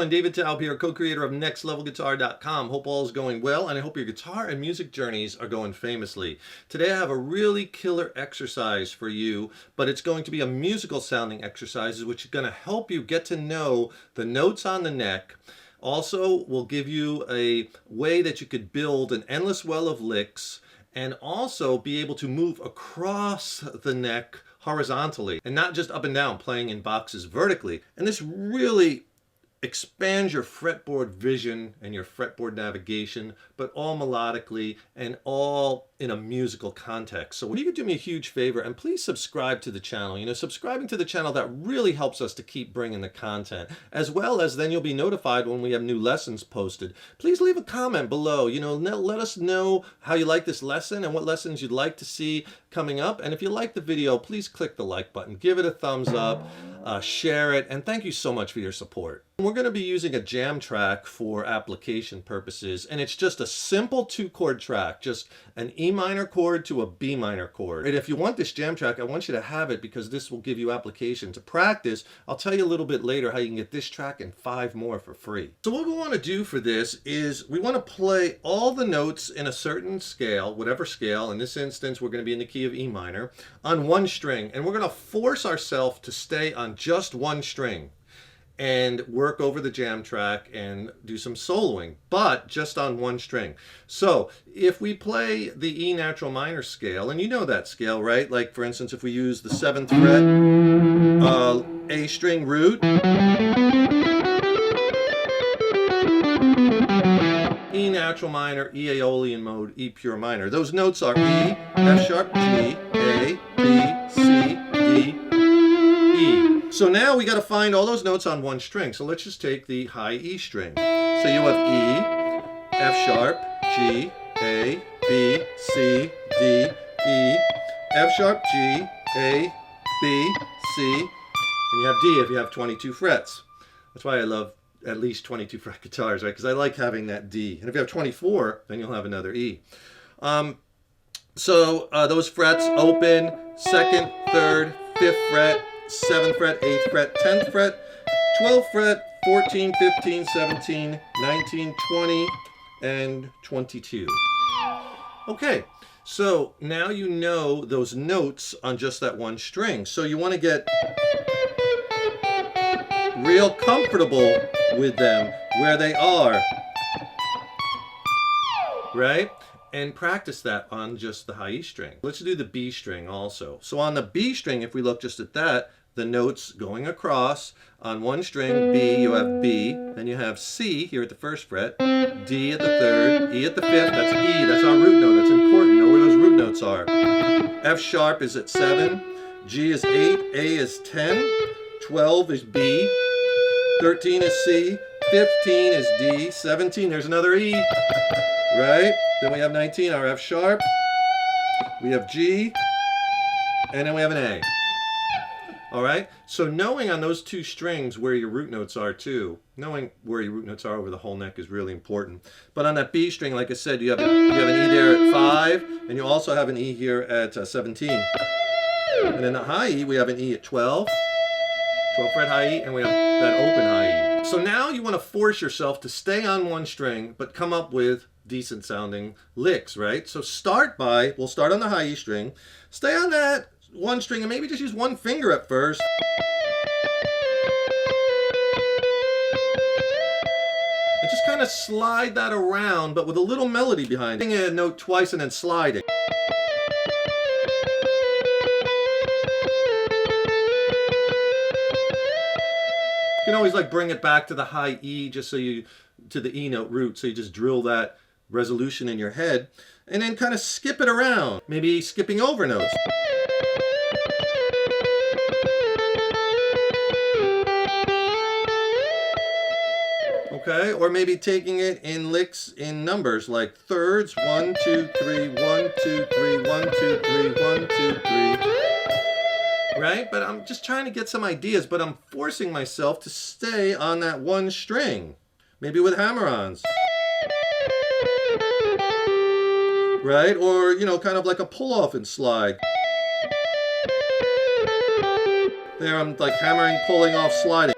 David Taub here, co-creator of NextLevelGuitar.com. Hope all is going well, and I hope your guitar and music journeys are going famously. Today I have a really killer exercise for you, but it's going to be a musical sounding exercise, which is going to help you get to know the notes on the neck. Also, will give you a way that you could build an endless well of licks, and also be able to move across the neck horizontally, and not just up and down, playing in boxes vertically. And this really expands your fretboard vision and your fretboard navigation, but all melodically and all in a musical context. So you could do me a huge favor and please subscribe to the channel. You know, subscribing to the channel, that really helps us to keep bringing the content, as well as then you'll be notified when we have new lessons posted. Please leave a comment below. You know, let us know how you like this lesson and what lessons you'd like to see coming up. And if you like the video, please click the like button, give it a thumbs up, share it, and thank you so much for your support. We're going to be using a jam track for application purposes, and it's just a simple 2-chord track, just an E minor chord to a B minor chord. And if you want this jam track, I want you to have it because this will give you application to practice. I'll tell you a little bit later how you can get this track and 5 more for free. So what we want to do for this is we want to play all the notes in a certain scale, whatever scale. In this instance, we're going to be in the key of E minor, on one string, and we're going to force ourselves to stay on just one string and work over the jam track and do some soloing, but just on one string. So if we play the E natural minor scale, and you know that scale, right? Like for instance, if we use the 7th fret, A string root, E natural minor, E Aeolian mode, E pure minor. Those notes are E, F sharp, G, A, B, C, D, E. So now we got to find all those notes on one string. So let's just take the high E string. So you have E, F sharp, G, A, B, C, D, E, F sharp, G, A, B, C, and you have D if you have 22 frets. That's why I love at least 22 fret guitars, right? Because I like having that D. And if you have 24, then you'll have another E. So those frets open, 2nd, 3rd, 5th fret, 7th fret, 8th fret, 10th fret, 12th fret, 14, 15, 17, 19, 20, and 22. Okay, so now you know those notes on just that one string. So you want to get real comfortable with them where they are, right? And practice that on just the high E string. Let's do the B string also. So on the B string, if we look just at that, the notes going across on one string, B, you have B, then you have C here at the 1st fret, D at the 3rd, E at the 5th, that's E, that's our root note, that's important, know where those root notes are. F sharp is at 7, G is 8, A is 10, 12 is B, 13 is C, 15 is D, 17, there's another E, right? Then we have 19, our F sharp, we have G, and then we have an A. All right, so knowing on those 2 strings where your root notes are too, knowing where your root notes are over the whole neck is really important. But on that B string, like I said, you have an E there at 5, and you also have an E here at 17. And in the high E, we have an E at 12, 12th fret high E, and we have that open high E. So now you want to force yourself to stay on one string, but come up with decent sounding licks, right? So we'll start on the high E string, stay on that one string, and maybe just use one finger at first. And just kind of slide that around, but with a little melody behind it. Hitting a note twice and then sliding. You can always like bring it back to the high E just so to the E note root, so you just drill that resolution in your head, and then kind of skip it around, maybe skipping over notes. Okay, or maybe taking it in licks in numbers like thirds, 1, 2, 3, 1, 2, 3, 1, 2, 3, 1, 2, 3. Right? But I'm just trying to get some ideas, but I'm forcing myself to stay on that one string. Maybe with hammer-ons. Right? Or, you know, kind of like a pull-off and slide. There I'm like hammering, pulling off, sliding.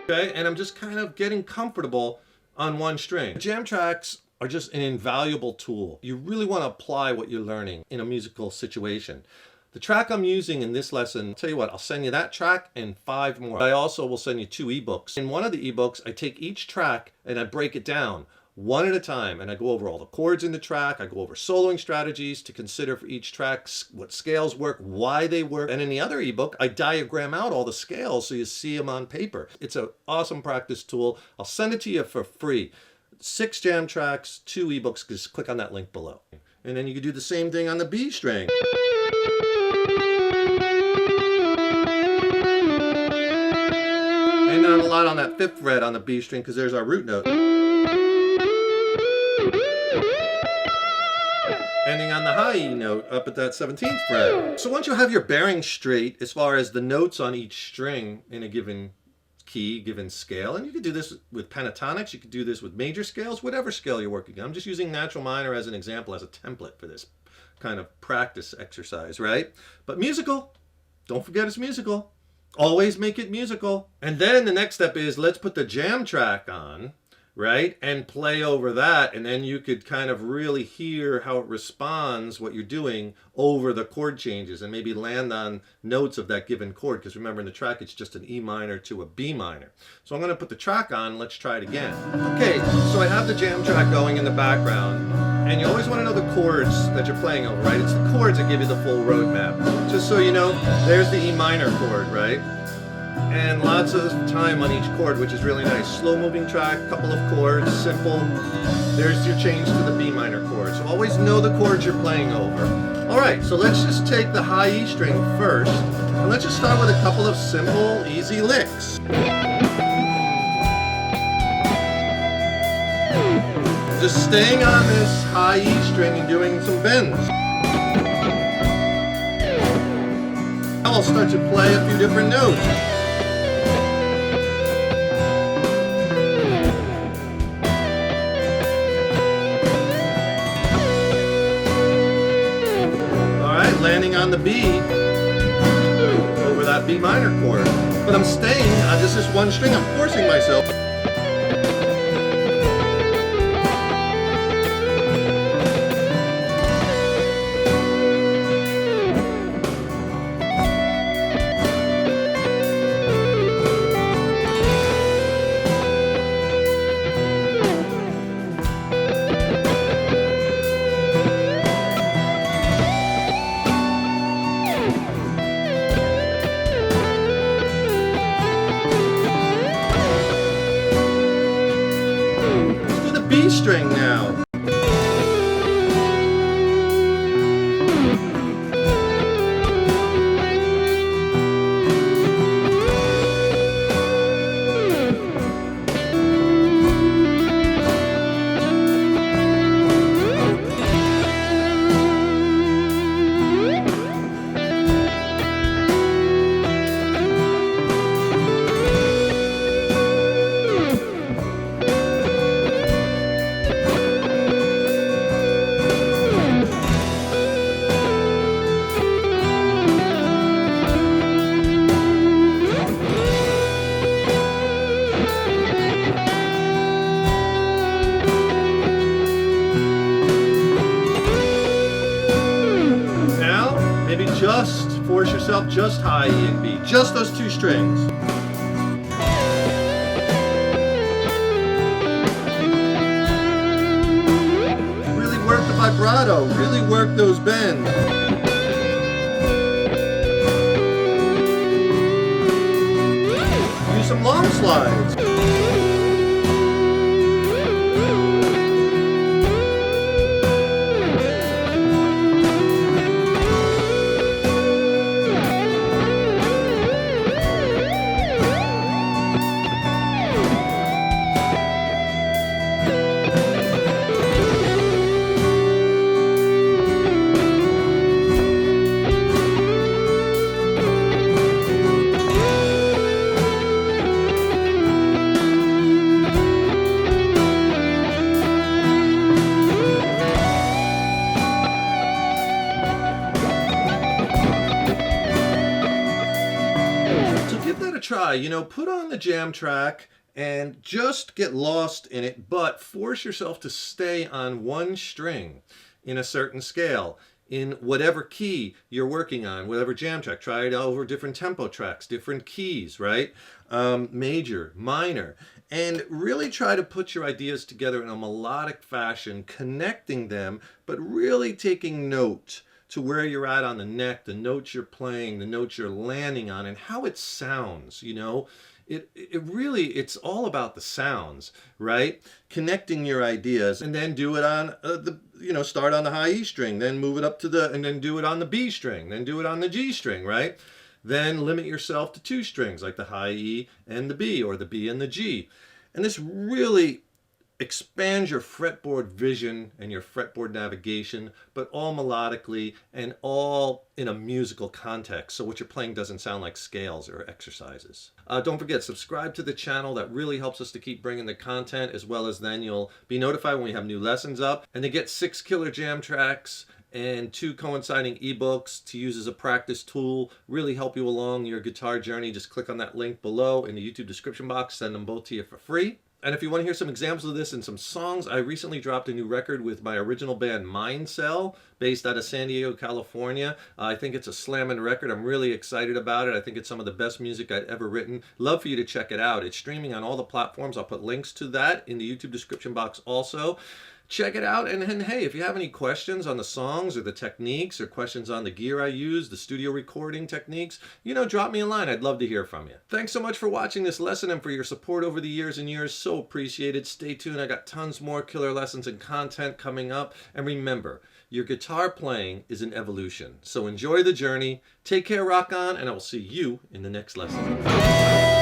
Okay, and I'm just kind of getting comfortable on one string. Jam tracks are just an invaluable tool. You really want to apply what you're learning in a musical situation. The track I'm using in this lesson, I'll tell you what, I'll send you that track and 5 more. I also will send you 2 ebooks. In one of the ebooks, I take each track and I break it down one at a time, and I go over all the chords in the track. I go over soloing strategies to consider for each track, what scales work, why they work. And in the other ebook, I diagram out all the scales so you see them on paper. It's an awesome practice tool. I'll send it to you for free. 6 jam tracks, 2 ebooks. Just click on that link below. And then you can do the same thing on the B string. And not a lot on that 5th fret on the B string because there's our root note. Ending on the high E note up at that 17th fret. So once you have your bearings straight as far as the notes on each string in a given key, given scale, and you could do this with pentatonics, you could do this with major scales, whatever scale you're working on. I'm just using natural minor as an example, as a template for this kind of practice exercise, right? But musical, don't forget it's musical. Always make it musical. And then the next step is let's put the jam track on, right? And play over that, and then you could kind of really hear how it responds, what you're doing, over the chord changes, and maybe land on notes of that given chord, because remember in the track it's just an E minor to a B minor. So I'm going to put the track on, let's try it again. Okay, so I have the jam track going in the background, and you always want to know the chords that you're playing over, right? It's the chords that give you the full roadmap. Just so you know, there's the E minor chord, right? And lots of time on each chord, which is really nice. Slow moving track, couple of chords, simple. There's your change to the B minor chord. So always know the chords you're playing over. All right, so let's just take the high E string first, and let's just start with a couple of simple, easy licks. Just staying on this high E string and doing some bends. Now I'll start to play a few different notes. Landing on the B over that B minor chord. But I'm staying on just this one string. I'm forcing myself. B string now. Just force yourself, just high E and B, just those 2 strings. Really work the vibrato, really work those bends. Use some long slides. Give that a try. You know, put on the jam track and just get lost in it, but force yourself to stay on one string in a certain scale, in whatever key you're working on, whatever jam track. Try it over different tempo tracks, different keys, right? Major, minor, and really try to put your ideas together in a melodic fashion, connecting them, but really taking note to where you're at on the neck, the notes you're playing, the notes you're landing on, and how it sounds, you know? It's all about the sounds, right? Connecting your ideas, and then do it on start on the high E string, then move it up to and then do it on the B string, then do it on the G string, right? Then limit yourself to two strings, like the high E and the B, or the B and the G. And this really expands your fretboard vision and your fretboard navigation, but all melodically and all in a musical context, so what you're playing doesn't sound like scales or exercises. Don't forget, subscribe to the channel. That really helps us to keep bringing the content, as well as then you'll be notified when we have new lessons up. And to get 6 killer jam tracks and 2 coinciding ebooks to use as a practice tool, really help you along your guitar journey, just click on that link below in the YouTube description box. Send them both to you for free. And if you want to hear some examples of this and some songs, I recently dropped a new record with my original band Mindcell, based out of San Diego, California. I think it's a slamming record. I'm really excited about it. I think it's some of the best music I've ever written. Love for you to check it out. It's streaming on all the platforms. I'll put links to that in the YouTube description box also. Check it out, and hey, if you have any questions on the songs or the techniques, or questions on the gear I use, the studio recording techniques, drop me a line. I'd love to hear from you. Thanks so much for watching this lesson and for your support over the years and years. So appreciated. Stay tuned. I got tons more killer lessons and content coming up. And remember, your guitar playing is an evolution. So enjoy the journey. Take care, rock on, and I will see you in the next lesson.